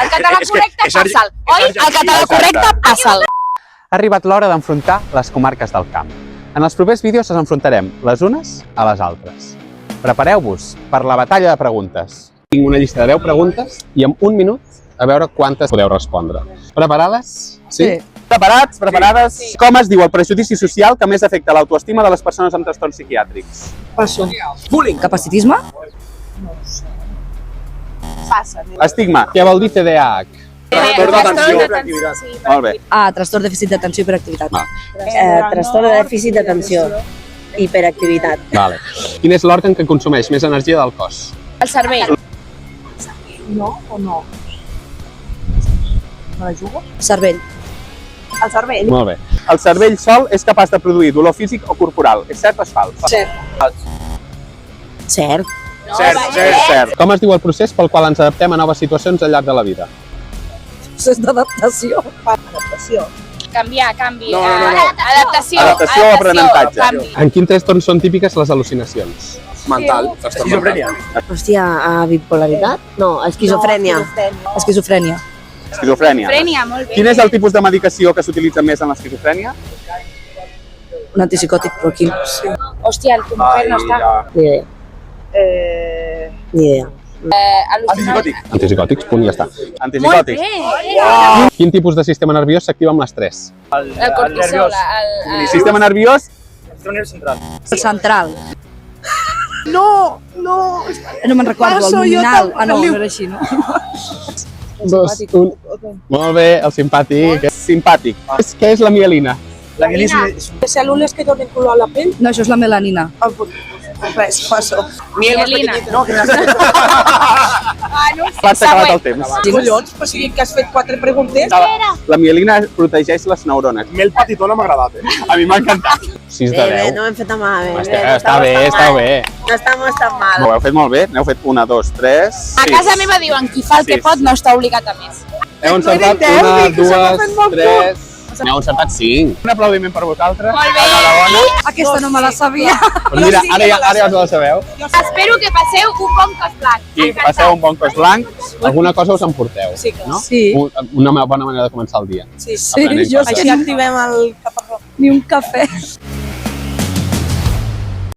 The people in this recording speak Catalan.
El català correcte, passa'l. Oi? El català correcte, passa'l. Ha arribat l'hora d'enfrontar les comarques del camp. En els propers vídeos les enfrontarem les unes a les altres. Prepareu-vos per la batalla de preguntes. Tinc una llista de 10 preguntes i en un minut a veure quantes podeu respondre. Preparades? Sí. Preparats? Preparades? Sí. Com es diu el prejudici social que més afecta l'autoestima de les persones amb trastorns psiquiàtrics? Passo. Bullying. Capacitisme? Passa. Estigma. Què vol dir TDAH? Trastorn d'atenció i hiperactivitat. Molt bé. Trastorn de dèficit d'atenció i hiperactivitat. Trastorn de dèficit d'atenció i hiperactivitat. Vale. Quin és l'òrgan que consumeix més energia del cos? El cervell. No o no? Me la jugo? Cervell. El cervell. Molt bé. El cervell sol és capaç de produir dolor físic o corporal. És cert o és fals? Cert. Cert. Cert. Com es diu el procés pel qual ens adaptem a noves situacions al llarg de la vida? Procés d'adaptació. Canviar, canvi. No. Adaptació. Adaptació o aprenentatge. Canvi. En quin trastorn són típiques les al·lucinacions? Mental, esquizofrènia. Hòstia, bipolaritat? No, esquizofrènia. Esquizofrènia. Esquizofrènia. Esquizofrènia, molt bé. Quin és el tipus de medicació que s'utilitza més en l'esquizofrènia? Un antipsicòtic, però quin? Hòstia, el Tomofer no està. Ni idea. Ni idea. Al·lucinant. Antipsicòtics, punt, ja està. Molt Antipsicòtics. bé. Quin tipus de sistema nerviós s'activa amb l'estrès? El cortisol. Sistema nerviós? El central. No me'n recordo, el luminal. No era així, no? 2, 1. Molt bé, el simpàtic. Simpàtic. Què és la mielina? La mielina és Cèl·lules que donen color a la pell? No, això és la melanina. Res, passo. Mielina. No, que S'ha acabat el temps. Collons, però si que has fet 4 preguntes. La mielina protegeix les neurones. mel petitó no m'ha agradat, A mi m'ha encantat. 6 de 10. No hem fet tan malament. Està bé. No estamos tan mal. Ho heu fet molt bé. N'heu fet 1, 2, 3, 6. A casa meva diuen qui fa el que Sis. pot no està obligat a més. Heu encertat 1, 2, 3... N'heu encertat 5. Un aplaudiment per vosaltres. Molt bé. Enhorabona. Aquesta no me la sabia. Doncs mira, ara ja us la sabeu. Espero que passeu un bon cos blanc. I passeu un bon cos blanc. Alguna cosa us emporteu, no? Sí. Una bona manera de començar el dia. Sí, Aprenent jo coses. així activem el caparró. Ni un cafè.